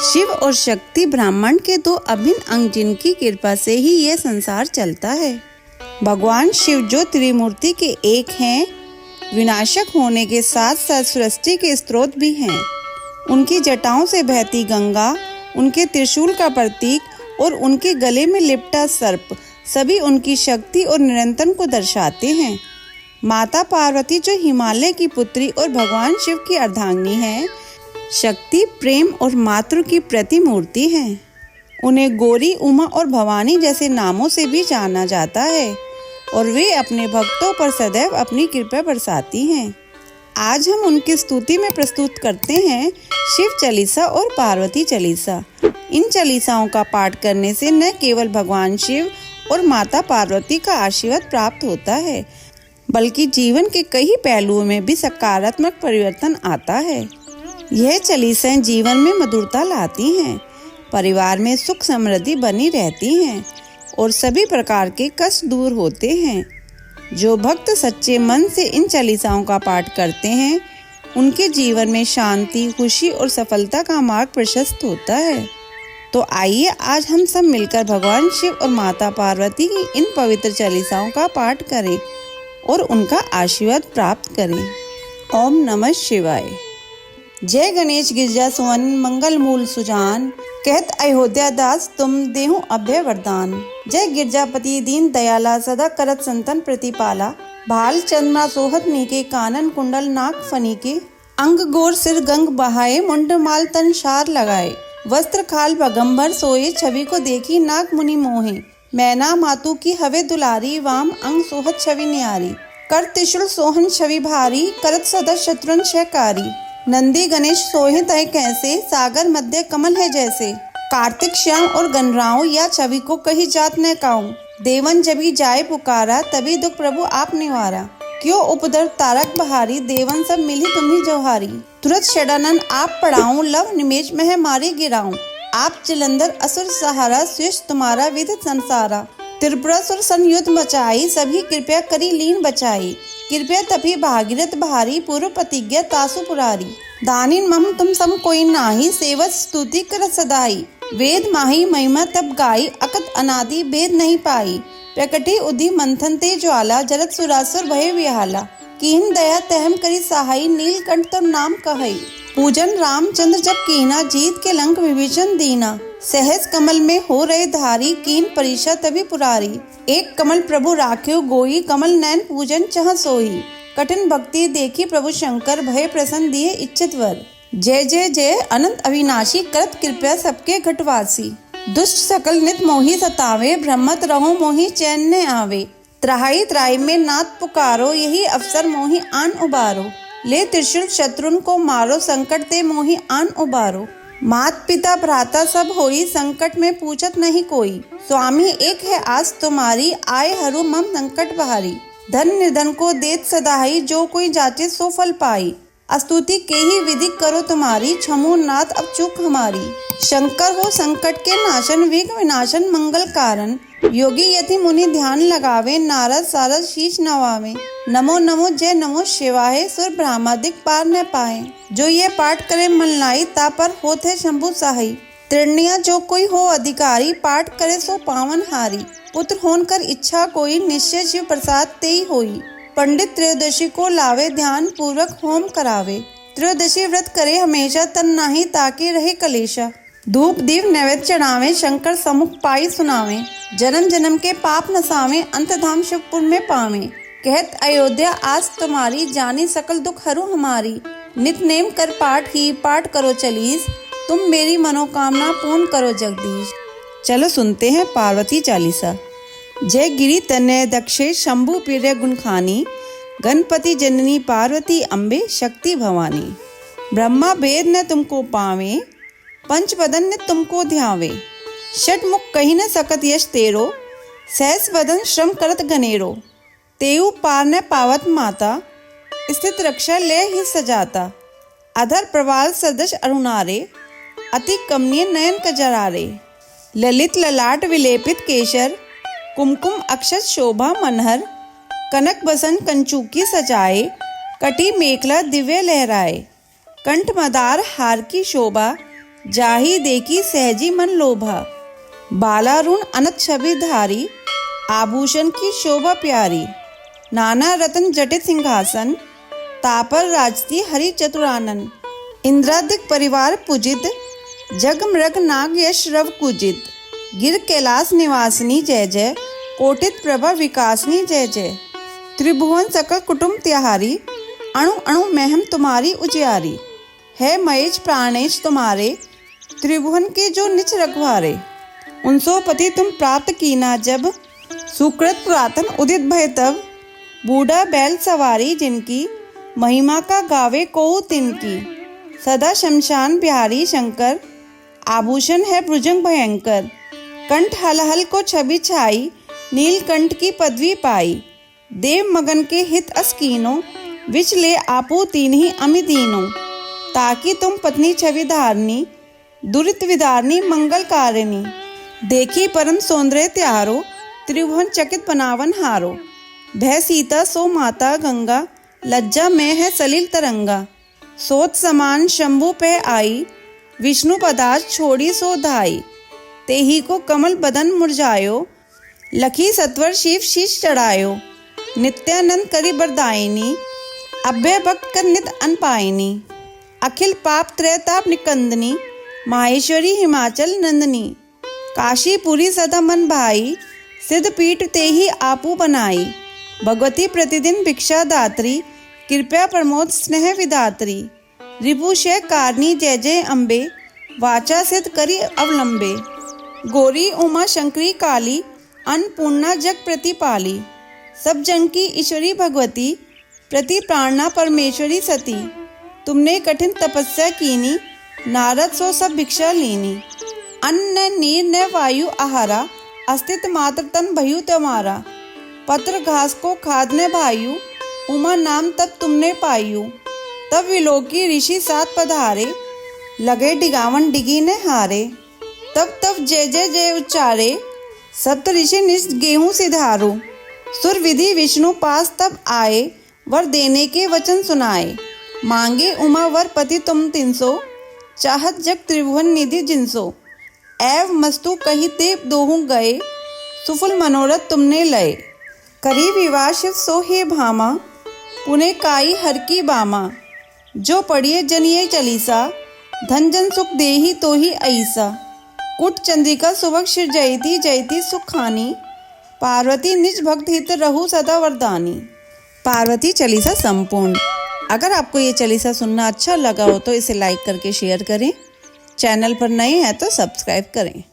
शिव और शक्ति ब्राह्मण के दो अभिन्न अंग जिनकी कृपा से ही यह संसार चलता है। भगवान शिव जो त्रिमूर्ति के एक हैं, विनाशक होने के साथ साथ सृष्टि के स्रोत भी हैं। उनकी जटाओं से बहती गंगा, उनके त्रिशूल का प्रतीक और उनके गले में लिपटा सर्प सभी उनकी शक्ति और निरंतर को दर्शाते हैं। माता पार्वती जो हिमालय की पुत्री और भगवान शिव की अर्धांगिनी है, शक्ति प्रेम और मातृ की प्रतिमूर्ति हैं। उन्हें गौरी, उमा और भवानी जैसे नामों से भी जाना जाता है और वे अपने भक्तों पर सदैव अपनी कृपा बरसाती हैं। आज हम उनकी स्तुति में प्रस्तुत करते हैं शिव चालीसा और पार्वती चालीसा। इन चालीसाओं का पाठ करने से न केवल भगवान शिव और माता पार्वती का आशीर्वाद प्राप्त होता है, बल्कि जीवन के कई पहलुओं में भी सकारात्मक परिवर्तन आता है। यह चालीसाएं जीवन में मधुरता लाती हैं, परिवार में सुख समृद्धि बनी रहती हैं और सभी प्रकार के कष्ट दूर होते हैं। जो भक्त सच्चे मन से इन चालीसाओं का पाठ करते हैं, उनके जीवन में शांति, खुशी और सफलता का मार्ग प्रशस्त होता है। तो आइए आज हम सब मिलकर भगवान शिव और माता पार्वती की इन पवित्र चालीसाओं का पाठ करें और उनका आशीर्वाद प्राप्त करें। ओम नमः शिवाय। जय गणेश गिरजा सुवन मंगल मूल सुजान, कहत अयोध्या दास तुम देहु अभय वरदान। जय गिरजापति दीन दयाला, सदा करत संतन प्रतिपाला। भाल चंद्रमा सोहत नीके, कानन कुंडल नाक फनीके। अंग गोर सिर गंग बहाए, मुंड माल तन शार लगाए। वस्त्र खाल भगंबर सोए, छवि को देखी नाग मुनि मोहे। मैना मातु की हवे दुलारी, वाम अंग सोहत छवि न्यारी। कर त्रिशूल सोहन छवि भारी, करत सदा शत्रुन शहकारी। नंदी गणेश सोहे तय कैसे, सागर मध्य कमल है जैसे। कार्तिक श्याम और गणराव, या छवि को कही जात न काऊं। देवन जबी जाए पुकारा, तभी दुख प्रभु आप निवारा। क्यों उपदर तारक बहारी, देवन सब मिली तुम्ही जोहारी। तुरत षडानन आप पढ़ाऊं, लव निमेष में मारी गिराऊं। आप जलंधर असुर सहारा, शेष तुम्हारा विध संसारा। त्रिपुरासुर सन युद्ध मचाई, सभी कृपया करी लीन बचाई। कृपया तभी भागीरथ बहारी, पूर्व प्रतिज्ञा तासु पुरारी। दानिन मम तुम सम कोई नाही, सेवत स्तुति करत सदाई। वेद माही महिमा तब गाई, अकत अनादि भेद नहीं पाई। प्रकटे उधि मंथन ते ज्वाला, जरत सुरासुर भय विहाला। कीन दया तहम करी सहाई, नीलकंठ तो नाम कहई। पूजन रामचंद्र जब कीना, जीत के लंक विभीषण दीना। सहज कमल में हो रहे धारी, कीन परीक्षा तभी पुरारी। एक कमल प्रभु राख्यो गोई, कमल नैन पूजन चह सोई। कठिन भक्ति देखी प्रभु शंकर, भय प्रसन्न दिए इच्छित वर। जय जय जय अनंत अविनाशी, करत कृपया सबके घटवासी। दुष्ट सकल नित मोहि सतावे, भ्रमत रहो मोहि चैन न आवे। त्राहि त्राहि में नाथ पुकारो, यही अवसर मोहि आन उबारो। ले त्रिशूल शत्रुन को मारो, संकट ते मोहि आन उबारो। मात पिता भ्राता सब होई, संकट में पूछत नहीं कोई। स्वामी एक है आस तुम्हारी, आए हरू मम संकट बहारी। धन निर्धन को देत सदाई, जो कोई जाचे सो फल पाई। स्तुति के ही विधि करो तुम्हारी, क्षमो नाथ अब चूक हमारी। शंकर हो संकट के नाशन, विघ्न विनाशन मंगल कारण। योगी यति मुनि ध्यान लगावे, नारद सारद शीश नवावे। नमो नमो जय नमो शिवाय, सुर ब्रह्मादिक पार न पाए। जो ये पाठ करे मन लाई, ता पर होत है शंभु सहाई। त्रिणिया जो कोई हो अधिकारी, पाठ करे सो पावन हारी। पुत्र होन कर इच्छा कोई, निश्चय शिव प्रसाद तेई होई। पंडित त्रयोदशी को लावे, ध्यान पूर्वक होम करावे। त्रयोदशी व्रत करे हमेशा, तन नाही ताकि रहे कलेशा। धूप दीप नैवेद्य चढ़ावे, शंकर सम्मुख पाई सुनावे। जन्म जन्म के पाप नसावे, अंत धाम शिवपुर में पावे। कहत अयोध्या आस तुम्हारी, जानी सकल दुख हरू हमारी। नित नेम कर पाठ ही, पाठ करो चलीस। तुम मेरी मनोकामना पूर्ण करो जगदीश। चलो सुनते हैं पार्वती चालीसा। जय गिरि तनय दक्षे, शंभु प्रिय गुणखानी। गणपति जननी पार्वती, अम्बे शक्ति भवानी। ब्रह्मा वेद न तुमको पावे, पंचवदन ने तुमको ध्यावे। षटमुख कही न सकत यश तेरो, सहस वदन श्रम करत गनेरो। तेऊ पार न पावत माता, स्थित रक्षा ले ही सजाता। अधर प्रवाल सदृश अरुणारे, अति कमनीय नयन कजरारे। ललित ललाट विलेपित केशर, कुमकुम अक्षत शोभा मनहर। कनक बसन कंचुकी सजाए, कटी मेखला दिव्य लहराए। कंठ मदार हार की शोभा, जाही देखी सहजी मन लोभा। बालारुण अनक छवि धारी, आभूषण की शोभा प्यारी। नाना रत्न जटित सिंहासन, तापर राजती हरि चतुरानन। इंद्रादिक परिवार पूजित, जग मृग नाग यश रव कुजित। गिर कैलाश निवासनी जय जय, कोटित प्रभा विकासनी जय जय। त्रिभुवन सकल कुटुंब त्याहारी, अणु अणु महम तुम्हारी उजियारी। है महेश प्राणेश तुम्हारे, त्रिभुवन के जो निच रखवारे। उनसो पति तुम प्राप्त कीना जब, सुकृत पुरातन उदित भय तब। बूढ़ा बैल सवारी जिनकी, महिमा का गावे कोउ तिनकी। सदा शमशान बिहारी शंकर, आभूषण है भुजंग भयंकर। कंठ हलहल को छवि छाई, नीलकंठ की पदवी पाई। देव मगन के हित अस्कीनो, विच ले आपू तीन ही अमिदीनो। ताकि तुम पत्नी छवि धारनी, दुरित विदारनी मंगल कारिणी। देखी परम सौंदर्य त्यारो, त्रिभुवन चकित बनावन हारो। भय सीता सो माता गंगा, लज्जा में है सलिल तरंगा। सोत समान शंभु पे आई, विष्णु पदार्थ छोड़ी सो धाई। तेही को कमल बदन मुरझायो, लखी सत्वर शिव शीश चढ़ायो। नित्यानंद करी बरदायिनी, अभय भक्त कर नित अनपायिनी। अखिल पाप त्रयताप निकंदनी, माहेश्वरी हिमाचल नंदनी। काशीपुरी सदा मन भाई, सिद्ध पीठ ते ही आपू बनाई। भगवती प्रतिदिन भिक्षा दात्री, कृपया प्रमोद स्नेह विदात्री। रिपुषय कारणी जय जय अम्बे, वाचा सिद्ध करी अवलंबे। गौरी उमा शंकरी काली, अन्नपूर्णा जग प्रतिपाली। सब जन की ईश्वरी भगवती, प्रति प्राणना परमेश्वरी सती। तुमने कठिन तपस्या कीनी, नारद सो सब भिक्षा लीनी। अन्न न नीर न वायु आहारा, अस्तित्व मात्र तन भयु तुम्हारा। पत्र घास को खाद न भायु, उमा नाम तब तुमने पायु। तब विलोकी ऋषि साथ पधारे, लगे डिगावन डिगी ने हारे। तब जय जय जय उच्चारे, सप्त ऋषि निज गेहूं सिधारो। सुर विधि विष्णु पास तब आए, वर देने के वचन सुनाए। मांगे उमा वर पति तुम तिनसो, चाहत जग त्रिभुवन निधि जिनसो। एव मस्तु कही ते दोहु गए, सुफल मनोरथ तुमने लय। करी विवाह शिव सो हे भामा, पुने काई हर की बामा। जो पढ़िए जनिए चलीसा, धन जन सुख देही तो ही ऐसा। कुट चंद्रिका सुभग शिर जयती जयती सुख खानी। पार्वती निज भक्त हित रहु सदा वरदानी। पार्वती चालीसा संपूर्ण। अगर आपको ये चालीसा सुनना अच्छा लगा हो तो इसे लाइक करके शेयर करें। चैनल पर नए हैं तो सब्सक्राइब करें।